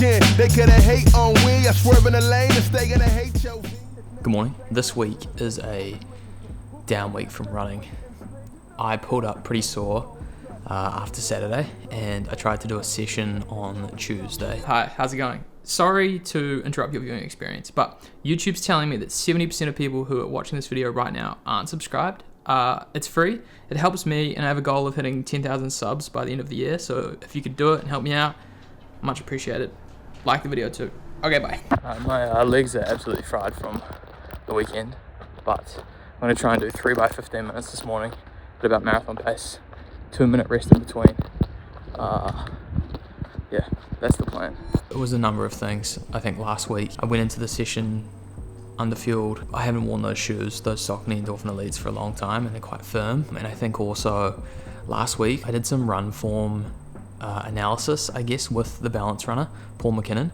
weekend. They coulda hate on we. I swerve in the lane and stay gonna hate your. Good morning. This week is a down week from running. I pulled up pretty sore after Saturday, and I tried to do a session on Tuesday. Hi, how's it going? Sorry to interrupt your viewing experience, but YouTube's telling me that 70% of people who are watching this video right now aren't subscribed. It's free. It helps me, and I have a goal of hitting 10,000 subs by the end of the year, so if you could do it and help me out, much appreciated. Like the video too. Okay, bye. My legs are absolutely fried from the weekend, but I'm going to try and do 3 by 15 minutes this morning at about marathon pace, 2-minute rest in between. Yeah, that's the plan. It was a number of things. I think last week I went into the session underfueled. I haven't worn those shoes, those Saucony Endorphin Elites, for a long time, and they're quite firm. And I think also last week I did some run form analysis, I guess, with the balance runner, Paul McKinnon,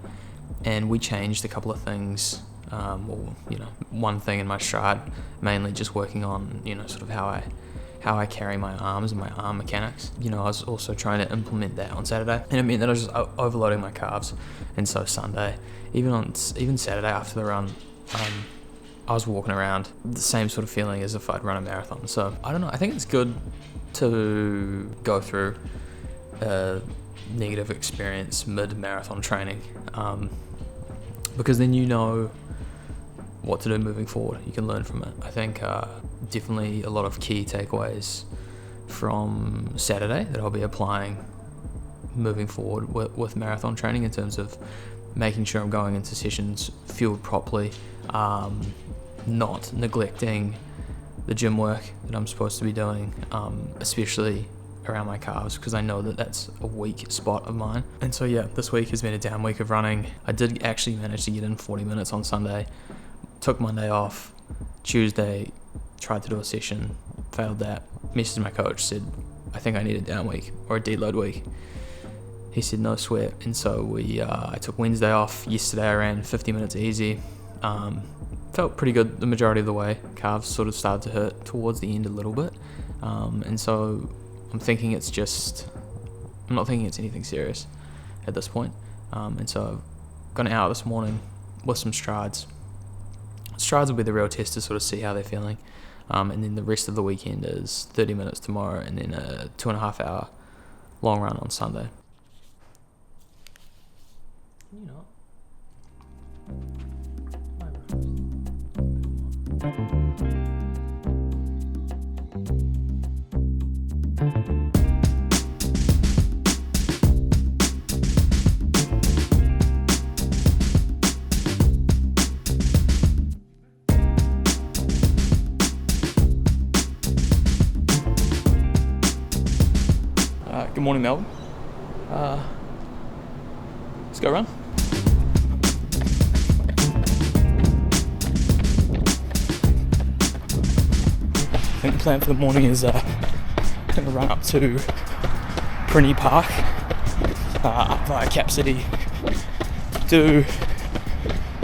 and we changed a couple of things. One thing in my stride, mainly just working on, sort of how I carry my arms and my arm mechanics. I was also trying to implement that on Saturday, and it meant that I was just overloading my calves. And so Sunday, even Saturday after the run, I was walking around the same sort of feeling as if I'd run a marathon. So I don't know, I think it's good to go through a negative experience mid-marathon training, because then you know what to do moving forward. You can learn from it. I think definitely a lot of key takeaways from Saturday that I'll be applying moving forward with marathon training, in terms of making sure I'm going into sessions fueled properly, not neglecting the gym work that I'm supposed to be doing, especially around my calves, because I know that that's a weak spot of mine. And so yeah, this week has been a down week of running. I did actually manage to get in 40 minutes on Sunday, took Monday off. Tuesday tried to do a session, failed that. Messaged my coach, said I think I need a down week or a deload week. He said no sweat, and so I took Wednesday off. Yesterday I ran 50 minutes easy. Felt pretty good the majority of the way. Calves sort of started to hurt towards the end a little bit, and so I'm not thinking it's anything serious at this point. And so I've gone out this morning with some strides. Strides will be the real test to sort of see how they're feeling. And then the rest of the weekend is 30 minutes tomorrow, and then a 2.5 hour long run on Sunday. Good morning, Melbourne. Let's go run. I think the plan for the morning is I'm going to run up to Prinny Park, up via Cap City,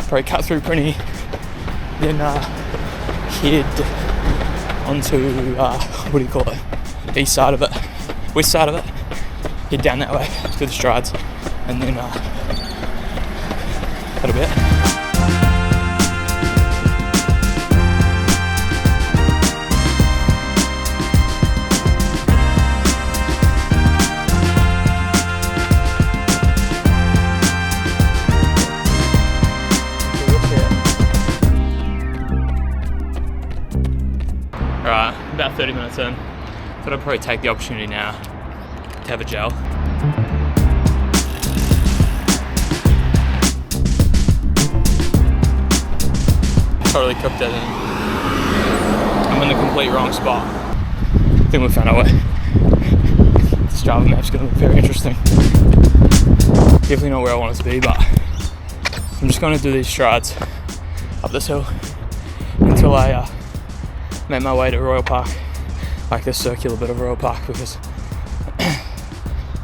probably cut through Prinny, then head onto, east side of it, west side of it, head down that way to the strides, and then that'll be it. Alright, about 30 minutes in. Thought I'd probably take the opportunity now to have a gel. Totally cooked it, and I'm in the complete wrong spot. I think we found our way. This Strava map's going to look very interesting. Definitely not where I want it to be, but I'm just going to do these strides up this hill until I make my way to Royal Park, like this circular bit of Royal Park, because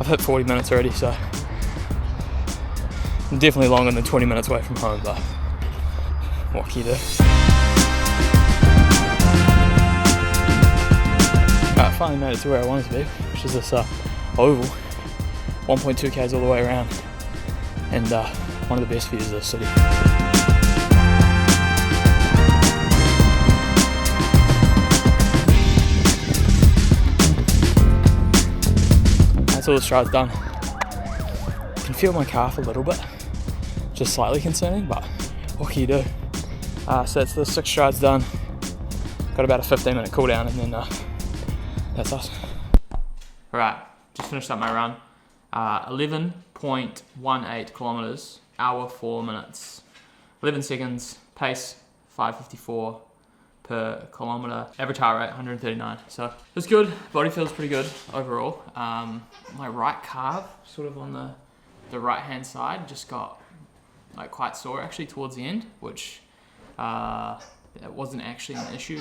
I've hit 40 minutes already, so I'm definitely longer than 20 minutes away from home, but what can you do? Alright, finally made it to where I wanted to be, which is this oval, 1.2 k's all the way around, and one of the best views of the city. That's all the strides done. I can feel my calf a little bit, just slightly concerning, but what can you do? So that's the 6 strides done. Got about a 15-minute cool down, and then that's us. Alright, just finished up my run. 11.18 kilometers, hour 4 minutes, 11 seconds, pace 5:54 per kilometer, average heart rate 139. So it's good. Body feels pretty good overall. My right calf, sort of on the right hand side, just got like quite sore actually towards the end, which it wasn't actually an issue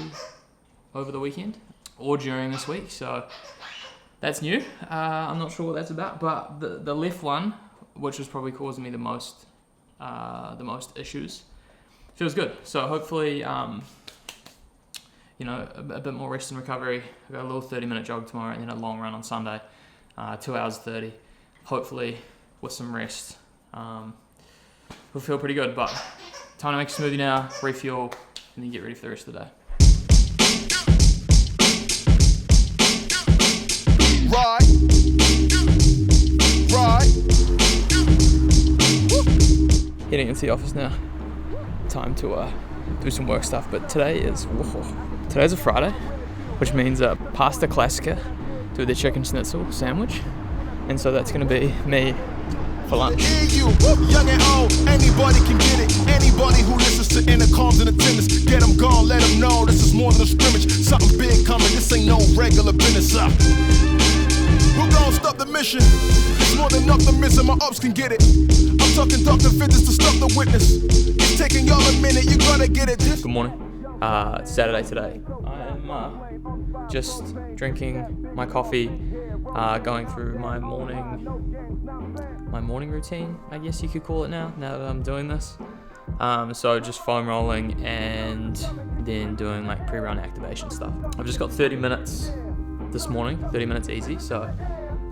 over the weekend or during this week. So that's new. I'm not sure what that's about, but the left one, which was probably causing me the most issues, feels good. So hopefully, a bit more rest and recovery. I've got a little 30-minute jog tomorrow and then a long run on Sunday, 2 hours 30. Hopefully, with some rest, we'll feel pretty good. But time to make a smoothie now, refuel, and then get ready for the rest of the day. Right. Heading into the office now. Time to do some work stuff. But today's a Friday, which means pasta classica do the chicken schnitzel sandwich, and so that's going to be me for lunch. Young and old, anybody can get it. Anybody who listens to intercoms and attendance, get them gone, let them know this is more than a scrimmage. Something big coming, this ain't no regular business. Who gon' stop the mission? It's more than optimism, my ups can get it. I'm talking Dr. Fitness to stop the witness. It's taking y'all a minute, you gotta get it. Good morning. It's Saturday today. I am just drinking my coffee, going through my morning routine, I guess you could call it now that I'm doing this. So just foam rolling and then doing like pre-run activation stuff. I've just got 30 minutes this morning, 30 minutes easy. So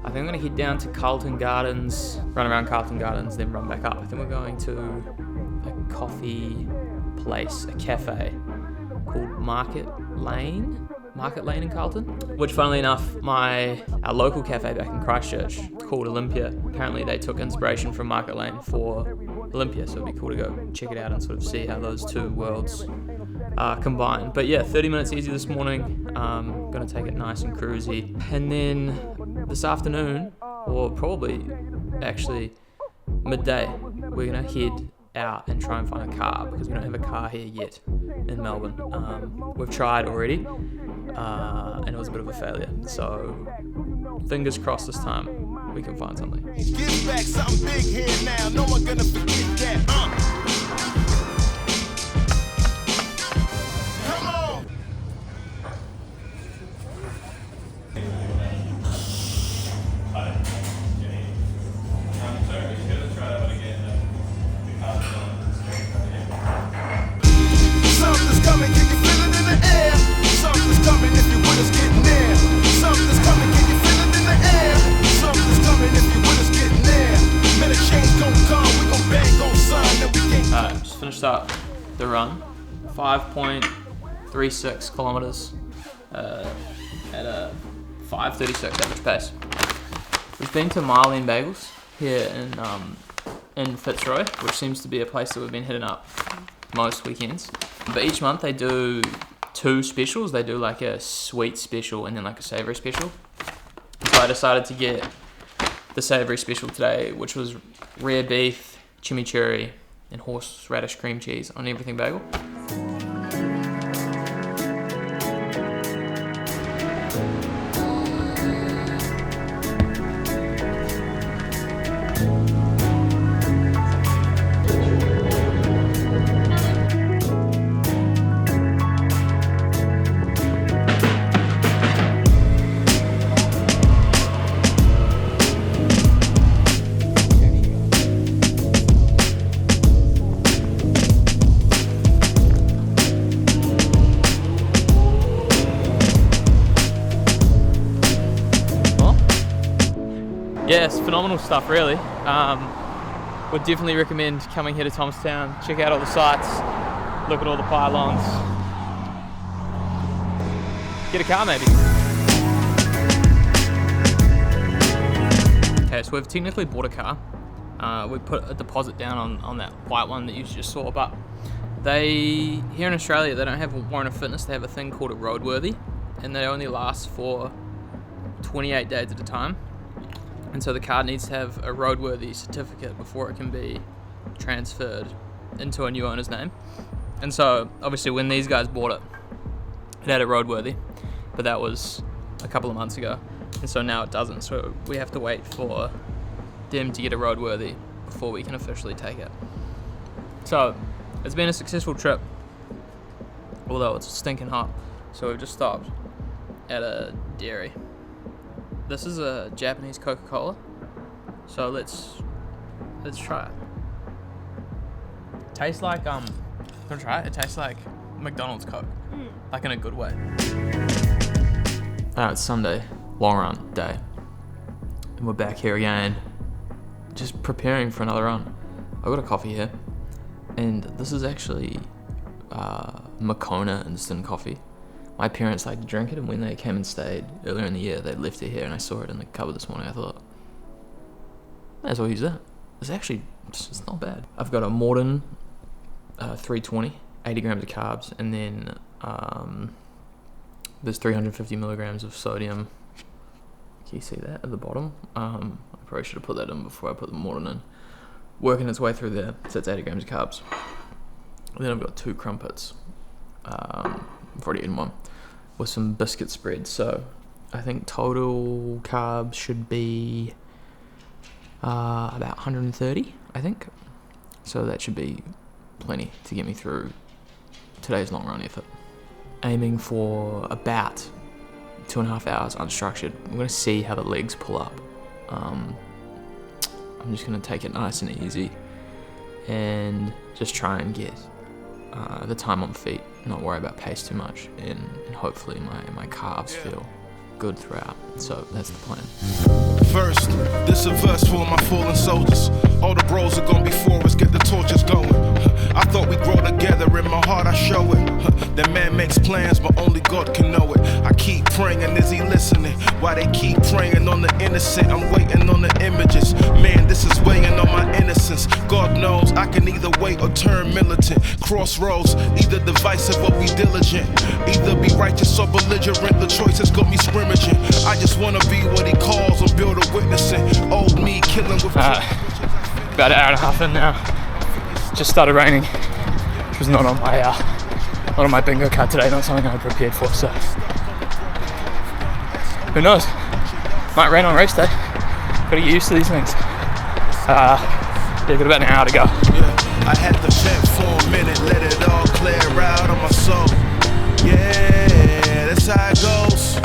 I think I'm gonna head down to Carlton Gardens, run around Carlton Gardens, then run back up. I think we're going to a coffee place, a cafe called Market Lane in Carlton, which funnily enough, our local cafe back in Christchurch called Olympia, apparently they took inspiration from Market Lane for Olympia, so it'd be cool to go check it out and sort of see how those two worlds combine. But yeah, 30 minutes easy this morning. Gonna take it nice and cruisy, and then this afternoon, or probably actually midday, we're gonna head out and try and find a car, because we don't have a car here yet in Melbourne. We've tried already, and it was a bit of a failure, so fingers crossed this time we can find something. Give back something big here now, no one gonna forget that. Come on. Something's coming, can you feel it in the air? Something's coming if you with us getting there. Something's coming, can you feel it in the air? Something's coming if you with us getting there. Man, a change gon' come, we gon' bang on sun, then we can't. Alright, just finished up the run. 5.36 kilometers at a 5:36 average pace. We've been to Marlene Bagels here in Fitzroy, which seems to be a place that we've been hitting up most weekends. But each month they do 2 specials. They do like a sweet special and then like a savory special. So I decided to get the savory special today, which was rare beef, chimichurri, and horseradish cream cheese on everything bagel. Yeah, it's phenomenal stuff, really. would definitely recommend coming here to Thomastown. Check out all the sites, look at all the pylons. Get a car maybe. Okay, so we've technically bought a car. We put a deposit down on that white one that you just saw, but here in Australia, they don't have a warrant of fitness. They have a thing called a roadworthy, and they only last for 28 days at a time. And so the car needs to have a roadworthy certificate before it can be transferred into a new owner's name. And so obviously when these guys bought it, it had a roadworthy, but that was a couple of months ago. And so now it doesn't. So we have to wait for them to get a roadworthy before we can officially take it. So it's been a successful trip, although it's stinking hot. So we've just stopped at a dairy. This is a Japanese Coca-Cola. So let's try it. Tastes like wanna try it? It tastes like McDonald's Coke, like in a good way. It's Sunday, long run day, and we're back here again, just preparing for another run. I got a coffee here, and this is actually Moccona instant coffee. My parents like to drink it, and when they came and stayed earlier in the year, they left it here, and I saw it in the cupboard this morning. I thought, may as well use that. It's not bad. I've got a Morden 320, 80 grams of carbs, and then there's 350 milligrams of sodium. Can you see that at the bottom? I probably should have put that in before I put the Morden in. Working its way through there, so it's 80 grams of carbs. And then I've got 2 crumpets. I've already eaten one, with some biscuit spread. So I think total carbs should be about 130, I think. So that should be plenty to get me through today's long run effort. Aiming for about 2.5 hours unstructured. I'm going to see how the legs pull up. I'm just going to take it nice and easy and just try and get the time on feet, not worry about pace too much, and hopefully my calves feel good throughout. So that's the plan. First, this a verse for my fallen soldiers. All the bros are gonna be for us, get the torches going. I thought we'd grow together, in my heart I show it. That man makes plans, but only God can know it. I keep praying, is he listening? Why they keep praying on the innocent? I'm waiting on the images. Man, this is weighing on my innocence. God knows I can either wait or turn militant. Crossroads, either divisive or be diligent. Either be righteous or belligerent. The choice has got me scrimmaging. I just wanna be what he calls and build a witnessing. Old me killing with about an hour and a half in now. Just started raining, which was not on my bingo card today, not something I had prepared for, so who knows, might rain on race day. Gotta get used to these things. Got about an hour to go. Yeah, I had to vent for a minute, let it all clear out on my soul. Yeah, that's how it goes.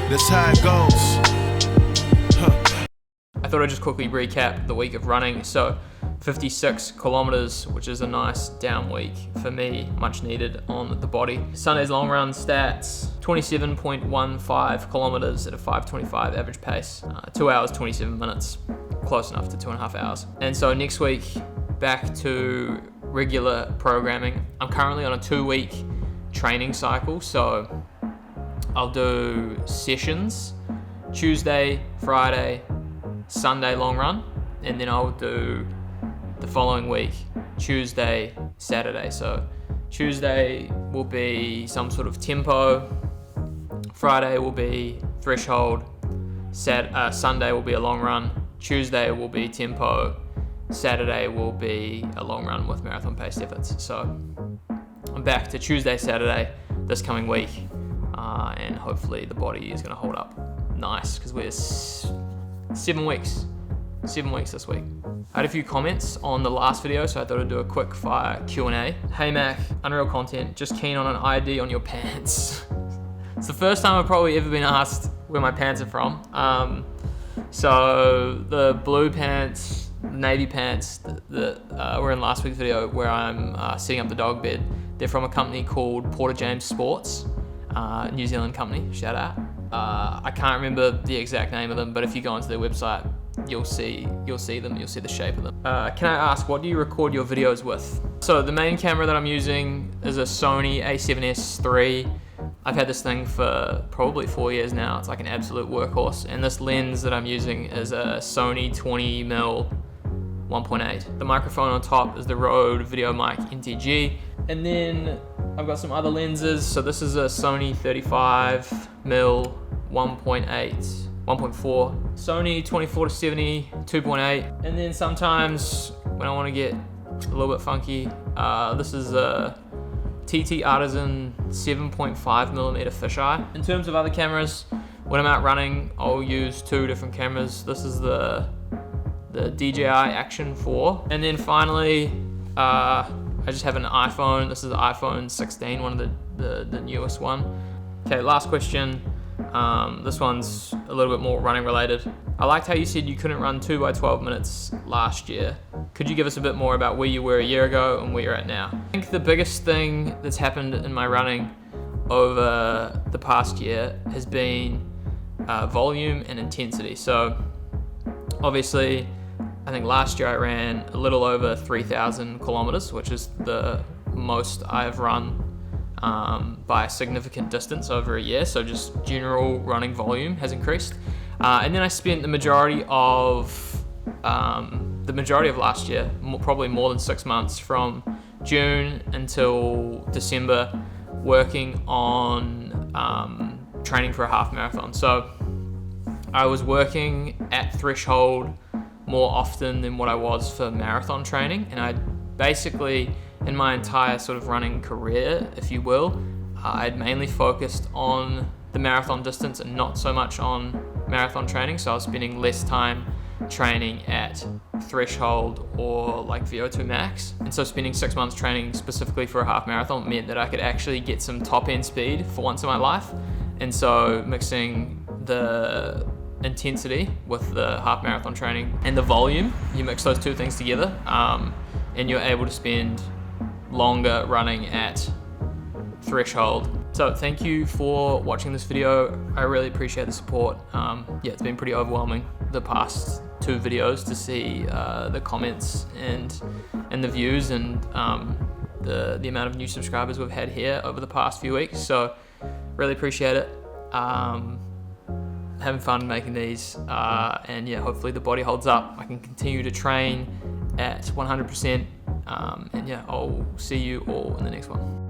That's how it goes. I thought I'd just quickly recap the week of running. So 56 kilometers, which is a nice down week for me, much needed on the body. Sunday's long run stats, 27.15 kilometers at a 5:25 average pace, 2 hours, 27 minutes, close enough to 2.5 hours. And so next week, back to regular programming. I'm currently on a 2-week training cycle, so I'll do sessions, Tuesday, Friday, Sunday long run, and then I'll do the following week, Tuesday, Saturday. So Tuesday will be some sort of tempo, Friday will be threshold, Sunday will be a long run, Tuesday will be tempo, Saturday will be a long run with marathon paced efforts. So I'm back to Tuesday, Saturday this coming week, and hopefully the body is going to hold up nice, because we're 7 weeks this week. I had a few comments on the last video, so I thought I'd do a quick fire Q&A. Hey Mac, Unreal Content, just keen on an ID on your pants. It's the first time I've probably ever been asked where my pants are from. So the blue pants, navy pants that were in last week's video where I'm setting up the dog bed, they're from a company called Porter James Sports, New Zealand company, shout out. I can't remember the exact name of them, but if you go onto their website, you'll see them, you'll see the shape of them. Can I ask, what do you record your videos with? So the main camera that I'm using is a Sony a7S III. I've had this thing for probably 4 years now. It's like an absolute workhorse. And this lens that I'm using is a Sony 20mm 1.8. The microphone on top is the Rode VideoMic NTG. And then I've got some other lenses. So this is a Sony 35mm 1.8, 1.4, Sony 24-70 2.8. And then sometimes when I want to get a little bit funky, this is a TT Artisan 7.5mm fisheye. In terms of other cameras, when I'm out running, I'll use 2 different cameras. This is the DJI Action 4. And then finally, I just have an iPhone. This is the iPhone 16, one of the newest one. Okay, last question. This one's a little bit more running related. I liked how you said you couldn't run 2 by 12 minutes last year. Could you give us a bit more about where you were a year ago and where you're at now? I think the biggest thing that's happened in my running over the past year has been volume and intensity. So obviously, I think last year I ran a little over 3,000 kilometers, which is the most I've run by a significant distance over a year. So just general running volume has increased. And then I spent the majority of last year, probably more than 6 months, from June until December, working on training for a half marathon. So I was working at threshold more often than what I was for marathon training, and I basically, in my entire sort of running career, if you will, I'd mainly focused on the marathon distance and not so much on marathon training. So I was spending less time training at threshold or like VO2 max. And so spending 6 months training specifically for a half marathon meant that I could actually get some top end speed for once in my life. And so mixing the intensity with the half marathon training and the volume, you mix those two things together, and you're able to spend longer running at threshold. So thank you for watching this video. I really appreciate the support. Yeah, it's been pretty overwhelming the past 2 videos to see the comments and the views and the amount of new subscribers we've had here over the past few weeks. So really appreciate it. Having fun making these, and yeah, hopefully the body holds up. I can continue to train at 100%, and yeah, I'll see you all in the next one.